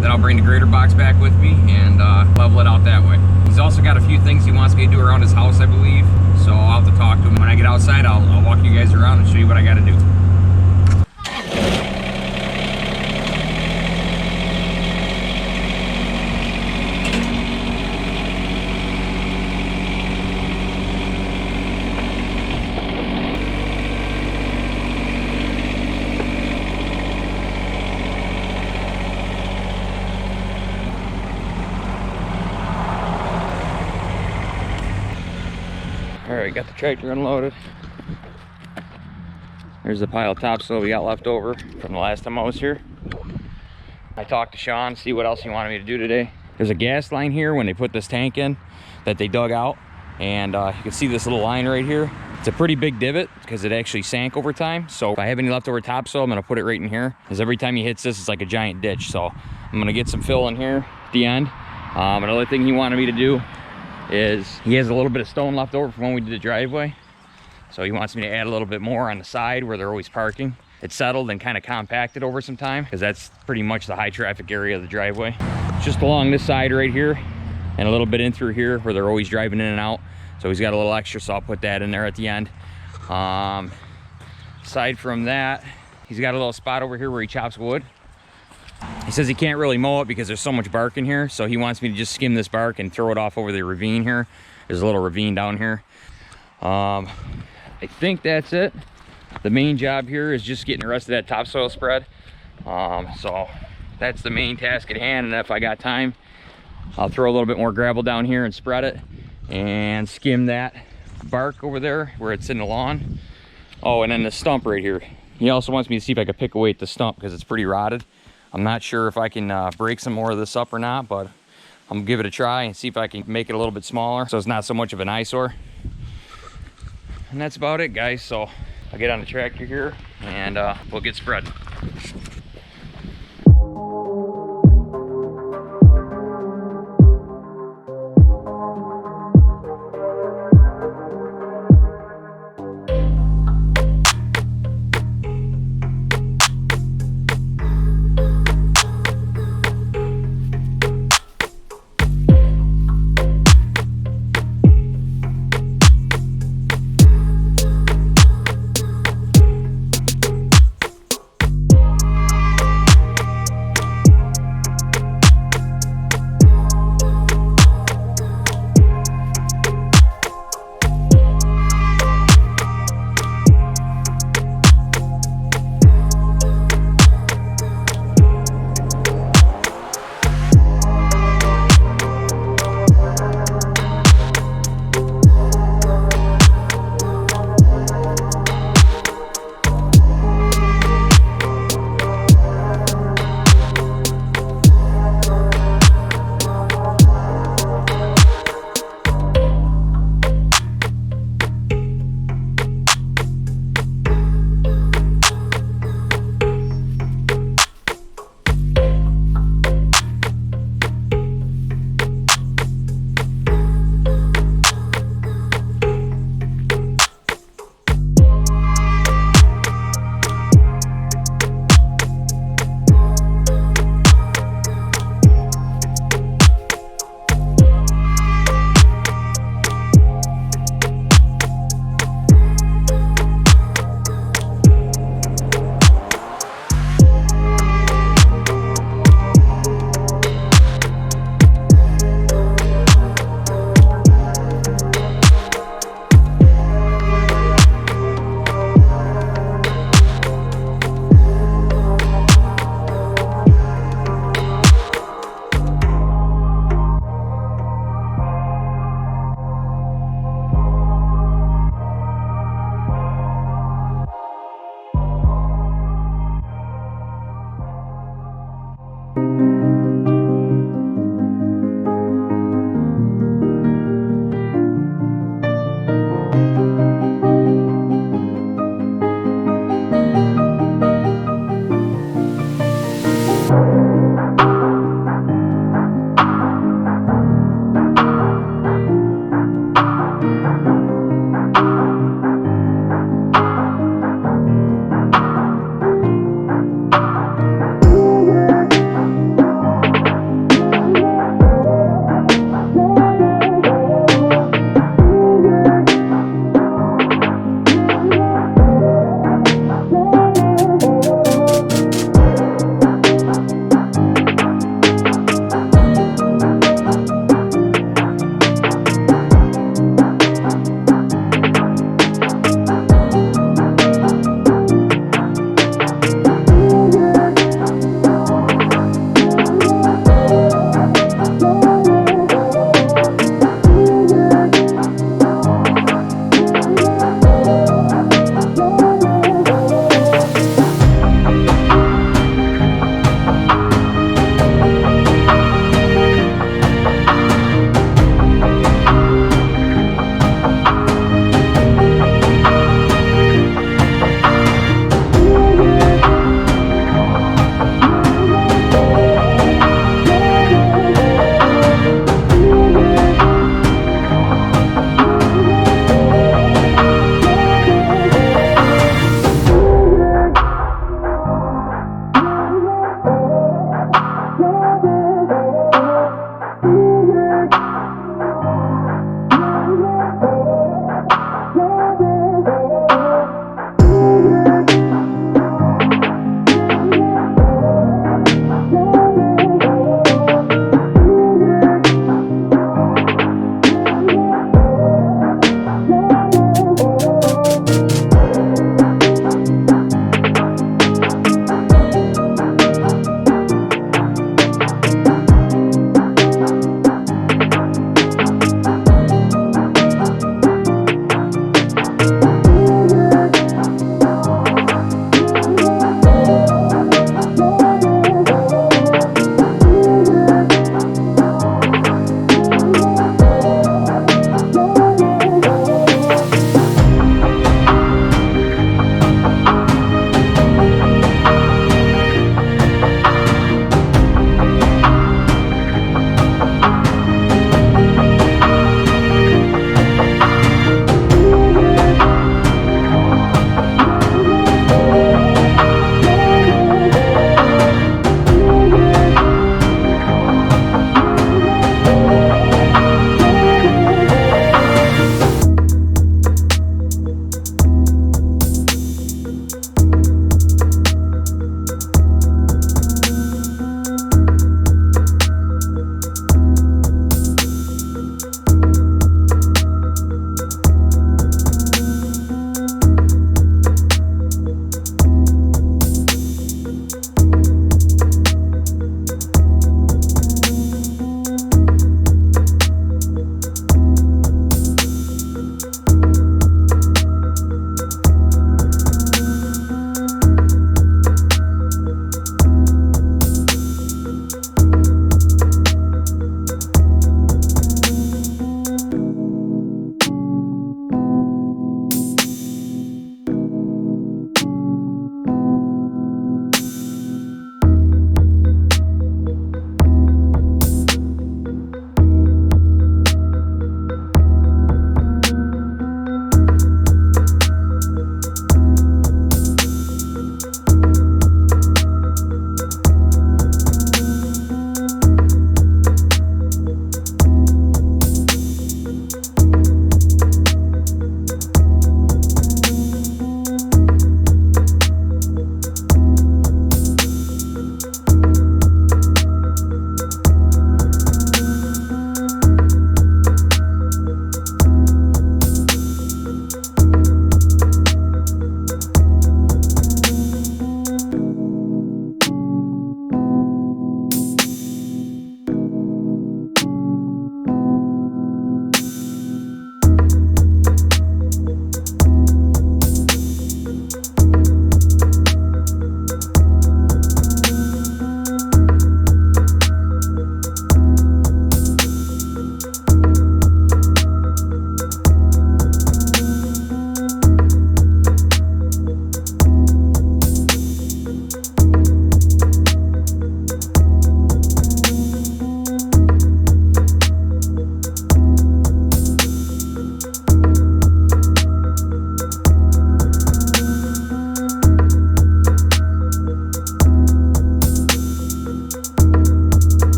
then I'll bring the grader box back with me and level it out that way. He's also got a few things he wants me to do around his house, I believe. So I'll have to talk to him. When I get outside, I'll walk you guys around and show you what I got to do. Alright, got the tractor unloaded. There's the pile of topsoil we got left over from the last time I was here. I talked to Shawn, see what else he wanted me to do today. There's a gas line here when they put this tank in that they dug out. And you can see this little line right here. It's a pretty big divot because it actually sank over time. So if I have any leftover topsoil, I'm gonna put it right in here. Because every time he hits this, it's like a giant ditch. So I'm gonna get some fill in here at the end. Another thing he wanted me to do is he has a little bit of stone left over from when we did the driveway. So he wants me to add a little bit more on the side where they're always parking. It's settled and kind of compacted over some time because that's pretty much the high traffic area of the driveway. Just along this side right here and a little bit in through here where they're always driving in and out. So he's got a little extra, so I'll put that in there at the end. Aside from that, he's got a little spot over here where he chops wood. He says he can't really mow it because there's so much bark in here, so he wants me to just skim this bark and throw it off over the ravine here. There's a little ravine down here. I think that's it. The main job here is just getting the rest of that topsoil spread. So that's the main task at hand, and if I got time, I'll throw a little bit more gravel down here and spread it and skim that bark over there where it's in the lawn. Oh, and then the stump right here. He also wants me to see if I could pick away at the stump because it's pretty rotted. I'm not sure if I can break some more of this up or not, but I'm gonna give it a try and see if I can make it a little bit smaller so it's not so much of an eyesore. And that's about it, guys. So I'll get on the tractor here and we'll get spread.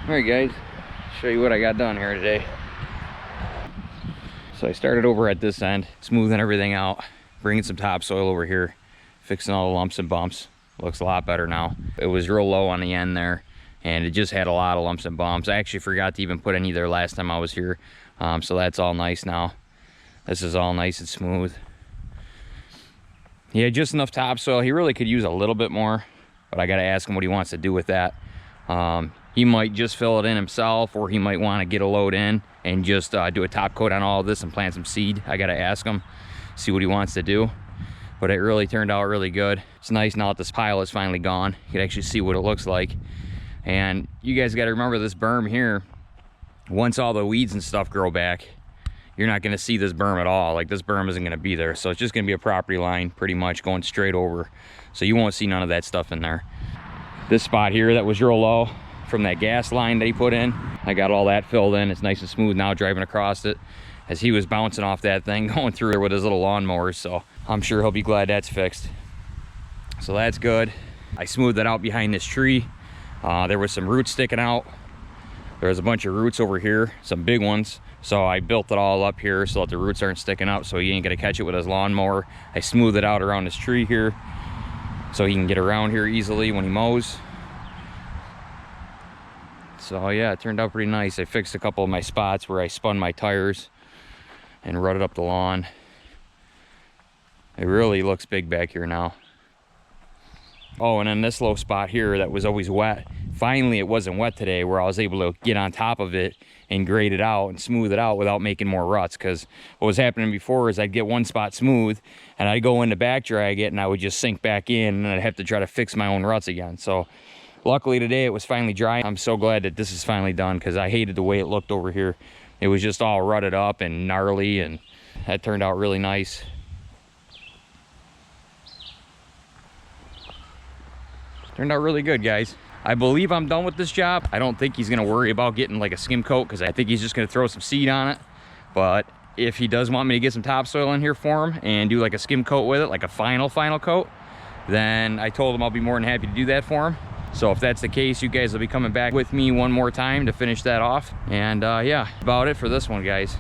All right, guys, show you what I got done here today. So I started over at this end, smoothing everything out, bringing some topsoil over here, fixing all the lumps and bumps. Looks a lot better now. It was real low on the end there, and it just had a lot of lumps and bumps. I actually forgot to even put any there last time I was here, so that's all nice now. This is all nice and smooth. He had just enough topsoil. He really could use a little bit more, but I got to ask him what he wants to do with that. He might just fill it in himself, or he might want to get a load in and just do a top coat on all of this and plant some seed. I got to ask him, see what he wants to do. But it really turned out really good. It's nice now that this pile is finally gone. You can actually see what it looks like. And you guys got to remember this berm here, once all the weeds and stuff grow back, you're not going to see this berm at all. Like, this berm isn't going to be there. So it's just going to be a property line pretty much going straight over. So you won't see none of that stuff in there. This spot here that was real low from that gas line that he put in, I got all that filled in. It's nice and smooth now driving across it, as he was bouncing off that thing going through there with his little lawnmowers. So I'm sure he'll be glad that's fixed. So that's good. I smoothed it out behind this tree. There was some roots sticking out. There was a bunch of roots over here, some big ones. So I built it all up here so that the roots aren't sticking out, so he ain't gonna catch it with his lawnmower. I smoothed it out around this tree here so he can get around here easily when he mows. So yeah, it turned out pretty nice. I fixed a couple of my spots where I spun my tires and rutted up the lawn. It really looks big back here now. Oh, and then this low spot here that was always wet, finally it wasn't wet today, where I was able to get on top of it and grade it out and smooth it out without making more ruts. Because what was happening before is I'd get one spot smooth and I'd go in to back drag it and I would just sink back in and I'd have to try to fix my own ruts again. So luckily today it was finally dry. I'm so glad that this is finally done, because I hated the way it looked over here. It was just all rutted up and gnarly, and that turned out really nice. Turned out really good, guys. I believe I'm done with this job. I don't think he's gonna worry about getting like a skim coat, because I think he's just gonna throw some seed on it. But if he does want me to get some topsoil in here for him and do like a skim coat with it, like a final coat, then I told him I'll be more than happy to do that for him. So if that's the case, you guys will be coming back with me one more time to finish that off. And yeah, about it for this one, guys.